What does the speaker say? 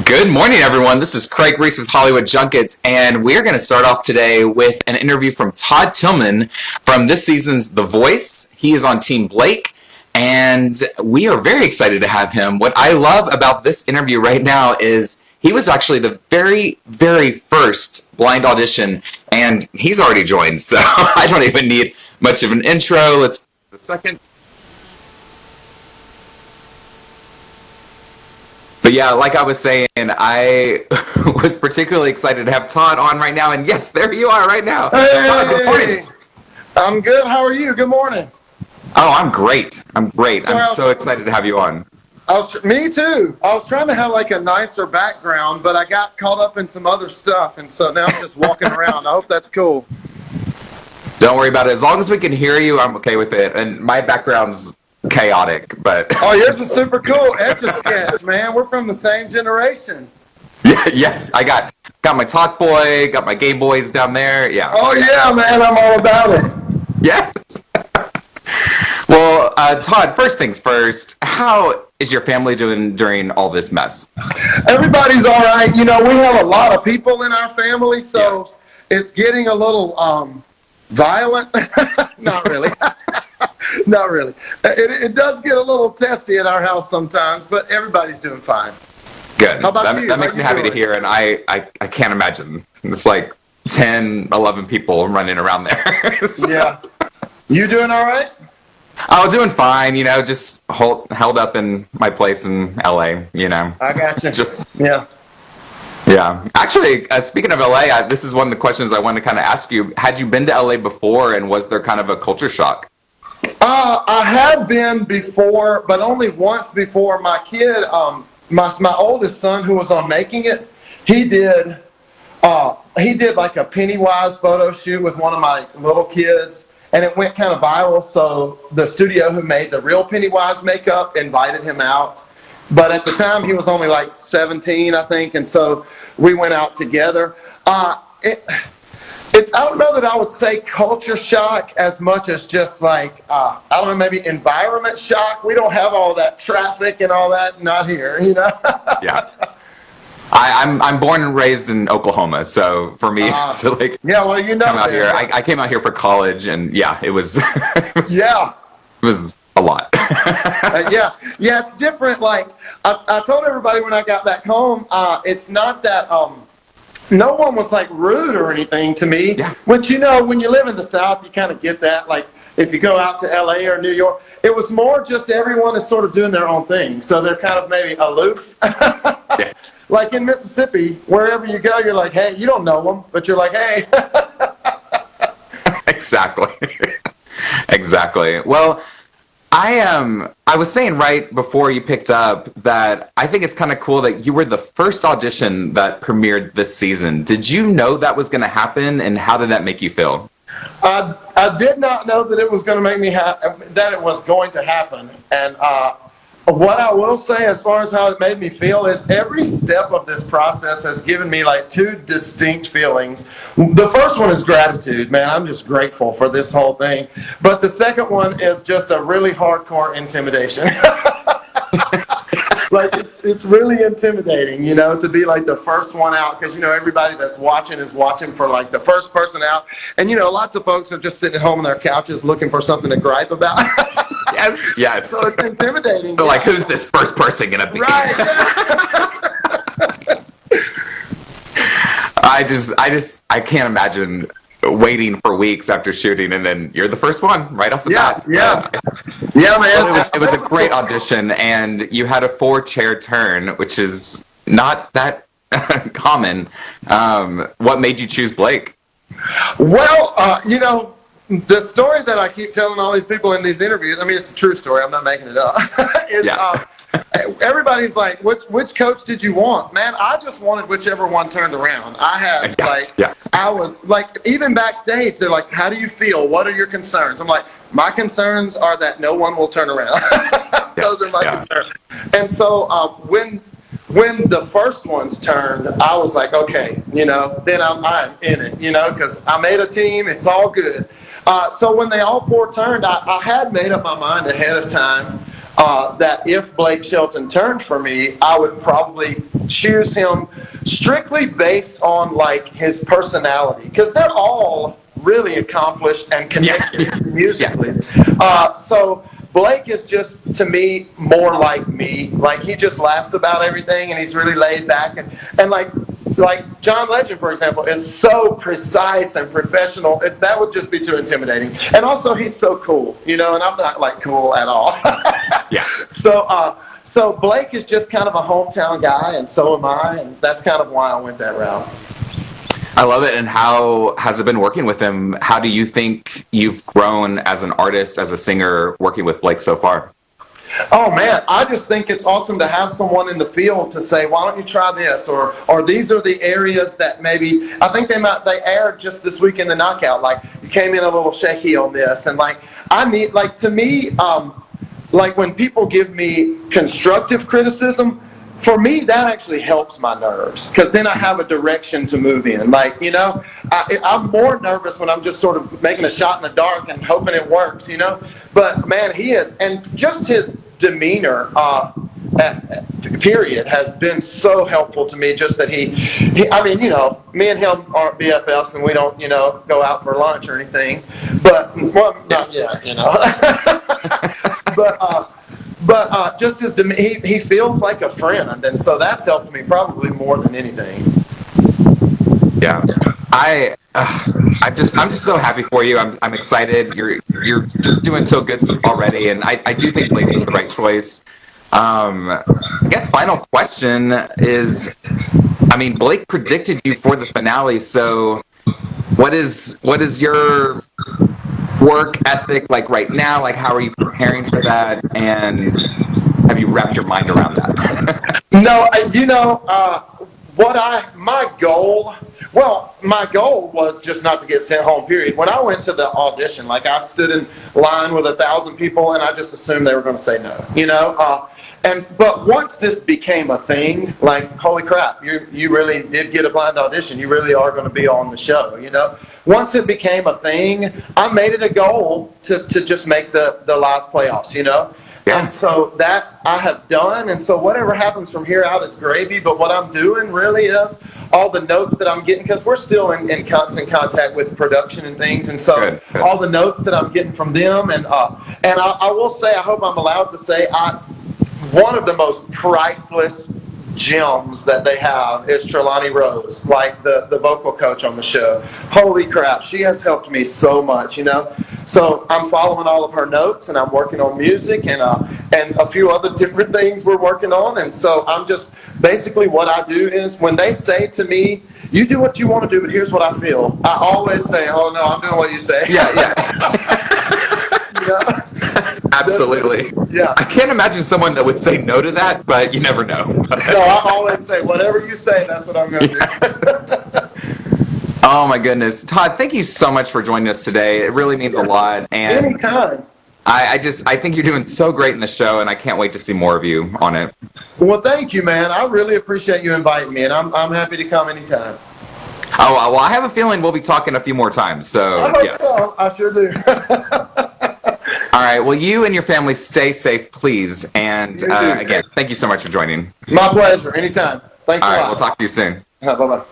Good morning, everyone. This is Craig Reese with Hollywood Junket, and we're going to start off today with an interview from Todd Tilghman from this season's The Voice. He is on Team Blake, and we are very excited to have him. What I love about this interview right now is he was actually the very, very first blind audition, and he's already joined, so I don't even need much of an intro. Let's a second. But yeah, like I was saying, I was particularly excited to have Todd on right now. And yes, there you are right now. Hey, Todd, good morning. I'm good. How are you? Good morning. Oh, I'm great. I'm so excited to have you on. Me too. I was trying to have like a nicer background, but I got caught up in some other stuff. And so now I'm just walking around. I hope that's cool. Don't worry about it. As long as we can hear you, I'm okay with it. And my background's chaotic, but oh, yours is super cool. Etch-a-sketch, man. We're from the same generation. Yeah, yes, I got my Talk Boy, got my Gay Boys down there. Yeah. Oh yeah, man, I'm all about it. Yes. Well, Todd, first things first, how is your family doing during all this mess? Everybody's all right. You know, we have a lot of people in our family, so it's getting a little violent. Not really. Not really. It does get a little testy at our house sometimes, but everybody's doing fine. Good. How about you? That makes me happy to hear, and I can't imagine. It's like 10, 11 people running around there. So. Yeah. You doing all right? Oh, doing fine. You know, just held up in my place in LA, you know. I got you. Yeah. Actually, speaking of LA, this is one of the questions I wanted to kind of ask you. Had you been to LA before, and was there kind of a culture shock? I had been before, but only once before. My kid, my oldest son, who was on Making It, he did like a Pennywise photo shoot with one of my little kids, and it went kind of viral. So the studio who made the real Pennywise makeup invited him out. But at the time, he was only like 17, I think, and so we went out together. I don't know that I would say culture shock as much as just like, I don't know, maybe environment shock. We don't have all that traffic and all that, not here, you know? Yeah. I'm born and raised in Oklahoma, so for me to like well, you know, come out here, I came out here for college, and yeah, it was, it was a lot. Yeah, it's different. Like I told everybody when I got back home, it's not that no one was like rude or anything to me. Yeah. Which, you know, when you live in the South, you kind of get that. Like if you go out to LA or New York, it was more just everyone is sort of doing their own thing. So they're kind of maybe aloof. Yeah. Like in Mississippi, wherever you go, you're like, hey, you don't know them, but you're like, hey. Exactly. Exactly. Well, I was saying right before you picked up that I think it's kind of cool that you were the first audition that premiered this season. Did you know that was going to happen, and how did that make you feel? I did not know that it was going to make me that it was going to happen. And what I will say as far as how it made me feel is every step of this process has given me like two distinct feelings. The first one is gratitude, man. I'm just grateful for this whole thing. But the second one is just a really hardcore intimidation. Like it's really intimidating, you know, to be like the first one out, because, you know, everybody that's watching is watching for like the first person out. And, you know, lots of folks are just sitting at home on their couches looking for something to gripe about. Yes. So it's intimidating. They're like, who's this first person going to be? Right. I can't imagine waiting for weeks after shooting, and then you're the first one right off the bat. Yeah, man. It was a great audition, and you had a 4-chair turn, which is not that common. What made you choose Blake? Well, you know, the story that I keep telling all these people in these interviews, I mean, it's a true story, I'm not making it up, everybody's like, which coach did you want? Man, I just wanted whichever one turned around. I had, I was, like, even backstage, they're like, how do you feel? What are your concerns? I'm like, my concerns are that no one will turn around. Those are my concerns. And so when the first ones turned, I was like, okay, you know, then I'm in it, you know, because I made a team. It's all good. So when they all 4 turned, I had made up my mind ahead of time. that if Blake Shelton turned for me, I would probably choose him strictly based on like his personality, because they're all really accomplished and connected musically. So Blake is just, to me, more like me. Like, he just laughs about everything, and he's really laid back. And like John Legend, for example, is so precise and professional. That would just be too intimidating. And also, he's so cool, and I'm not, like, cool at all. So Blake is just kind of a hometown guy, and so am I, and that's kind of why I went that route. I love it. And how has it been working with him? How do you think you've grown as an artist, as a singer, working with Blake so far? Oh man, I just think it's awesome to have someone in the field to say, why don't you try this, or these are the areas that maybe I think they aired just this week in the Knockout. Like, you came in a little shaky on this, and to me, like when people give me constructive criticism, for me, that actually helps my nerves, because then I have a direction to move in. Like, I'm more nervous when I'm just sort of making a shot in the dark and hoping it works, But, man, he is. And just his demeanor, period, has been so helpful to me. Just that he me and him aren't BFFs, and we don't, go out for lunch or anything. But, well, not yet, But just his he feels like a friend, and so that's helped me probably more than anything. Yeah, I'm just so happy for you. I'm excited. You're just doing so good already, and I do think Blake was the right choice. I guess final question is, Blake predicted you for the finale, so what is your work ethic like right now? Like, how are you preparing for that, and have you wrapped your mind around that? No, my goal was just not to get sent home, period. When I went to the audition, like, I stood in line with 1,000 people, and I just assumed they were going to say no, but once this became a thing, like, holy crap, you really did get a blind audition. You really are going to be on the show, Once it became a thing, I made it a goal to just make the live playoffs, Yeah. And so that I have done, and so whatever happens from here out is gravy, but what I'm doing really is all the notes that I'm getting, because we're still in constant contact with production and things, and so good. All the notes that I'm getting from them, and I will say, I hope I'm allowed to say, one of the most priceless gems that they have is Trelawney Rose, like the vocal coach on the show. Holy crap, she has helped me so much, So I'm following all of her notes, and I'm working on music and a few other different things we're working on. And so I'm just, basically what I do is, when they say to me, you do what you want to do, but here's what I feel, I always say, oh no, I'm doing what you say. Yeah. Absolutely. Yeah. I can't imagine someone that would say no to that, but you never know. No, I always say, whatever you say, that's what I'm going to do. Oh my goodness. Todd, thank you so much for joining us today. It really means a lot. And anytime. I think you're doing so great in the show, and I can't wait to see more of you on it. Well, thank you, man. I really appreciate you inviting me, and I'm happy to come anytime. Oh, well, I have a feeling we'll be talking a few more times, so I hope yes. so. I sure do. All right, well, you and your family stay safe, please. And again, thank you so much for joining. My pleasure. Anytime. Thanks a lot. All right, we'll talk to you soon. Bye-bye.